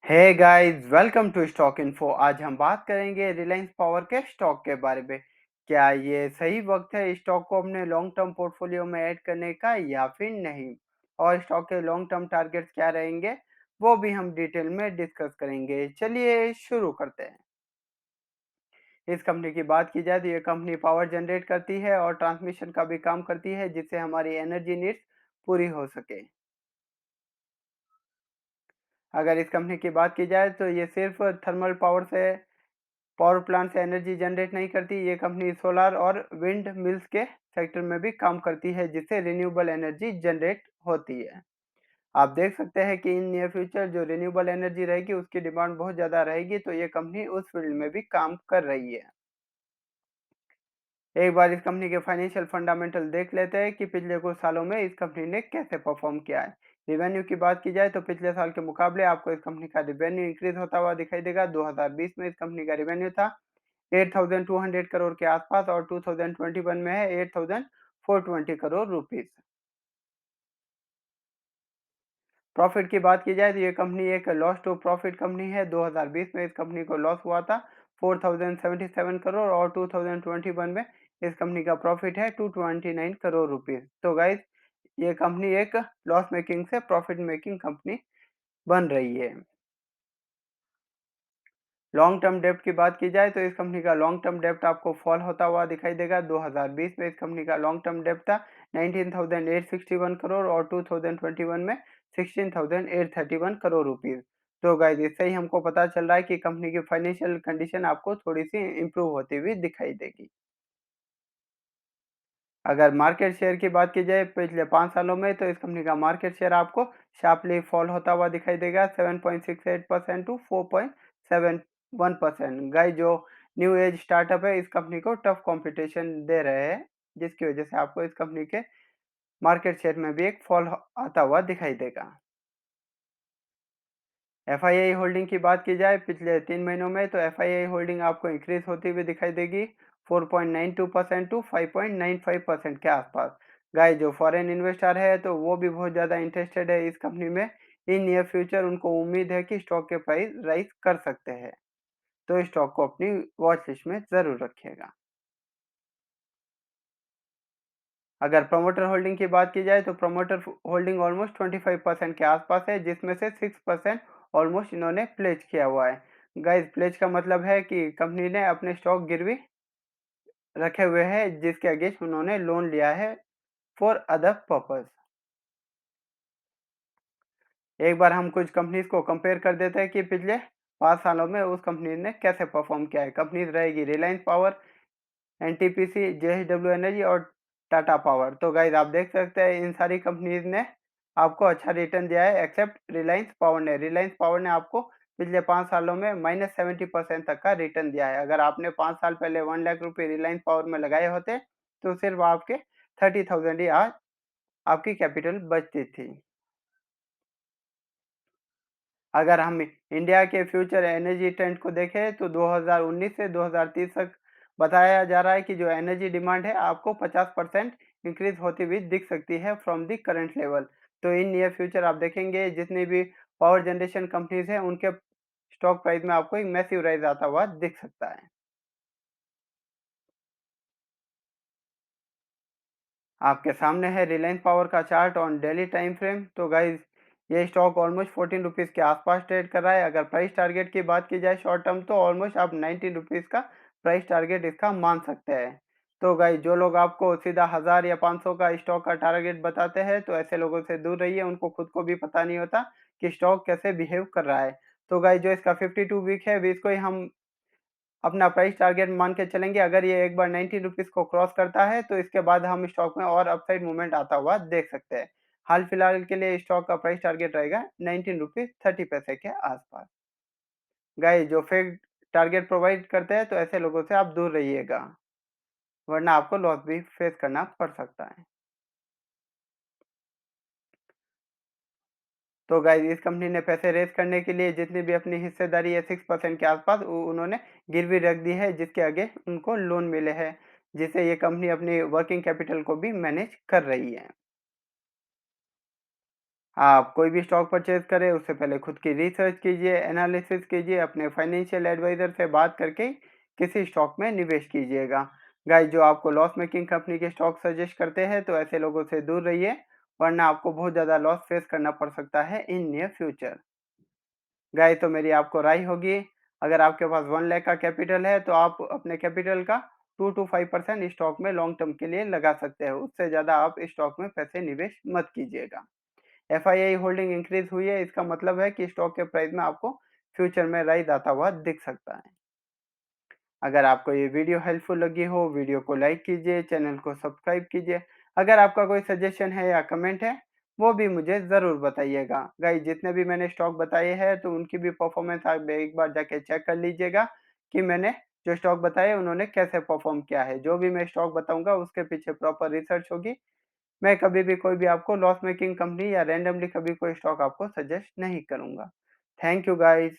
Hey guys, welcome to stock info. आज हम बात करेंगे रिलायंस पावर के स्टॉक के बारे में। क्या ये सही वक्त है स्टॉक को अपने लॉन्ग टर्म पोर्टफोलियो में ऐड करने का या फिर नहीं, और स्टॉक के लॉन्ग टर्म टारगेट्स क्या रहेंगे वो भी हम डिटेल में डिस्कस करेंगे। चलिए शुरू करते हैं। इस कंपनी की बात की जाए तो ये कंपनी पावर जनरेट करती है और ट्रांसमिशन का भी काम करती है, जिससे हमारी एनर्जी नीड्स पूरी हो सके। अगर इस कंपनी की बात की जाए तो ये सिर्फ थर्मल पावर प्लांट से एनर्जी जनरेट नहीं करती। ये कंपनी सोलर और विंड मिल्स के सेक्टर में भी काम करती है, जिससे रिन्यूएबल एनर्जी जनरेट होती है। आप देख सकते हैं कि इन नियर फ्यूचर जो रिन्यूएबल एनर्जी रहेगी उसकी डिमांड बहुत ज़्यादा रहेगी, तो ये कंपनी उस फील्ड में भी काम कर रही है। एक बार इस कंपनी के फाइनेंशियल फंडामेंटल देख लेते हैं कि पिछले कुछ सालों में इस कंपनी ने कैसे परफॉर्म किया है। रिवेन्यू की बात की जाए तो पिछले साल के मुकाबले आपको इस कंपनी का रिवेन्यू इंक्रीज होता हुआ दिखाई देगा। 2020 में इस कंपनी का रिवेन्यू था 8,200 करोड़ के आसपास और 2021 में है 8,420 करोड़ रुपीस। प्रॉफिट की बात की जाए तो ये कंपनी एक लॉस टू प्रॉफिट कंपनी है। 2020 में इस कंपनी को लॉस हुआ था 4,077 करोड़ और 2021 में इस कंपनी का प्रॉफिट है 229 करोड़ रुपीस। तो गाइस, ये कंपनी एक लॉस मेकिंग से प्रॉफिट मेकिंग कंपनी बन रही है। लॉन्ग टर्म डेब्ट की बात की जाए तो इस कंपनी का लॉन्ग टर्म डेब्ट आपको फॉल होता हुआ दिखाई देगा। 2020 में इस कंपनी का लॉन्ग टर्म डेब्ट था 19,861 करोड़ और 2021 में 16,831 करोड़ रुपीस। तो गाइस, इससे ही हमको पता चल रहा है कि कंपनी की फाइनेंशियल कंडीशन आपको थोड़ी सी इंप्रूव होती हुई दिखाई देगी। अगर मार्केट शेयर की बात की जाए पिछले 5 सालों में, तो इस कंपनी का मार्केट शेयर आपको शार्पली फॉल होता हुआ दिखाई देगा 7.68% टू 4.71%। गाइस, जो न्यू एज स्टार्टअप है इस कंपनी को टफ कंपटीशन दे रहे हैं, जिसकी वजह से आपको इस कंपनी के मार्केट शेयर में भी एक फॉल आता हुआ दिखाई देगा। एफआईआई होल्डिंग की बात की जाए पिछले 3 महीनों में, तो एफआईआई होल्डिंग आपको इंक्रीज होती हुई दिखाई देगी 4.92% टू 5.95% के आसपास। गाइस, जो फॉरेन इन्वेस्टर है तो वो भी बहुत ज़्यादा इंटरेस्टेड है इस कंपनी में। इन नियर फ्यूचर उनको उम्मीद है कि स्टॉक के प्राइस राइज कर सकते हैं, तो स्टॉक को अपनी वॉच लिस्ट में ज़रूर रखिएगा। अगर प्रमोटर होल्डिंग की बात की जाए तो प्रमोटर होल्डिंग ऑलमोस्ट 25% के आसपास है, जिसमें से 6% ऑलमोस्ट इन्होंने प्लेज किया हुआ है। गाइस, प्लेज का मतलब है कि कंपनी ने अपने स्टॉक गिरवी रखे हुए हैं, जिसके अगेंस्ट उन्होंने लोन लिया है फॉर अदर पर्पस। एक बार हम कुछ कंपनीज को कंपेयर कर देते हैं कि पिछले 5 सालों में उस कंपनी ने कैसे परफॉर्म किया है। कंपनीज रहेगी Reliance power, NTPC, JSW energy और टाटा पावर। तो गाइस, आप देख सकते हैं इन सारी कंपनीज ने आपको अच्छा रिटर्न दिया है, एक्सेप्ट रिलायंस पावर ने। रिलायंस पावर ने आपको पिछले 5 सालों में -70% तक का रिटर्न दिया है। अगर आपने 5 साल पहले 1 लाख रुपए रिलायंस पावर में लगाए होते तो सिर्फ आपके 30,000 ही आज आपकी कैपिटल बचती थी। अगर हम इंडिया के फ्यूचर एनर्जी ट्रेंड को देखें तो 2019 से 2030 तक बताया जा रहा है कि जो एनर्जी डिमांड है आपको 50% इंक्रीज होती हुई दिख सकती है फ्रॉम दी करंट लेवल। तो इन नियर फ्यूचर आप देखेंगे जितनी भी पावर जनरेशन कंपनीज हैं उनके स्टॉक प्राइस में आपको एक मैसिव राइज आता हुआ दिख सकता है। आपके सामने है रिलायंस पावर का chart on daily time frame. तो गाइज, ये स्टॉक ऑलमोस्ट 14 रुपीज़ के आसपास ट्रेड कर रहा है। अगर प्राइस टारगेट की बात की जाए शॉर्ट टर्म, तो ऑलमोस्ट आप 19 रुपीज़ का प्राइस टारगेट इसका मान सकते हैं। तो गाइज, जो लोग आपको सीधा 1000 या 500 का स्टॉक का टारगेट बताते हैं तो ऐसे लोगों से दूर रहिए। उनको खुद को भी पता नहीं होता कि स्टॉक कैसे बिहेव कर रहा है। तो गाइज, जो इसका 52 वीक है अभी, इसको ही हम अपना प्राइस टारगेट मान के चलेंगे। अगर ये एक बार 90 रुपीज़ को क्रॉस करता है तो इसके बाद हम स्टॉक में और अपसाइड मूवमेंट आता हुआ देख सकते हैं। हाल फिलहाल के लिए स्टॉक का प्राइस टारगेट रहेगा 19 रुपीज़ 30 पैसे के आसपास। गाइस, जो फेक टारगेट प्रोवाइड करते हैं तो ऐसे लोगों से आप दूर रहिएगा, वरना आपको लॉस भी फेस करना पड़ सकता है। तो गाइस, इस कंपनी ने पैसे रेज करने के लिए जितनी भी अपनी हिस्सेदारी है 6% के आसपास उन्होंने गिरवी रख दी है, जिसके आगे उनको लोन मिले हैं, जिससे ये कंपनी अपनी वर्किंग कैपिटल को भी मैनेज कर रही है। आप कोई भी स्टॉक परचेज़ करें उससे पहले खुद की रिसर्च कीजिए, एनालिसिस कीजिए, अपने फाइनेंशियल एडवाइज़र से बात करके किसी स्टॉक में निवेश कीजिएगा। गाइस जो आपको लॉस मेकिंग कंपनी के स्टॉक सजेस्ट करते हैं तो ऐसे लोगों से दूर रहिए, वरना आपको बहुत ज़्यादा लॉस फेस करना पड़ सकता है इन नियर फ्यूचर। गाइस तो मेरी आपको राय होगी, अगर आपके पास 1 लाख का कैपिटल है तो आप अपने कैपिटल का 2 टू 5% स्टॉक में लॉन्ग टर्म के लिए लगा सकते हो। उससे ज़्यादा आप स्टॉक में पैसे निवेश मत कीजिएगा। एफआईआई होल्डिंग इंक्रीज हुई है, इसका मतलब है कि स्टॉक के प्राइस में आपको फ्यूचर में राइज आता हुआ दिख सकता है। अगर आपको ये वीडियो हेल्पफुल लगी हो, वीडियो को लाइक कीजिए, चैनल को सब्सक्राइब कीजिए। अगर आपका कोई सजेशन है या कमेंट है, वो भी मुझे ज़रूर बताइएगा। गाइस जितने भी मैंने स्टॉक बताए हैं तो उनकी भी परफॉर्मेंस आप एक बार जाके चेक कर लीजिएगा कि मैंने जो स्टॉक बताए उन्होंने कैसे परफॉर्म किया है। जो भी मैं स्टॉक बताऊंगा उसके पीछे प्रॉपर रिसर्च होगी। मैं कभी भी कोई भी आपको लॉस मेकिंग कंपनी या रैंडमली कभी कोई स्टॉक आपको सजेस्ट नहीं करूंगा। Thank you guys.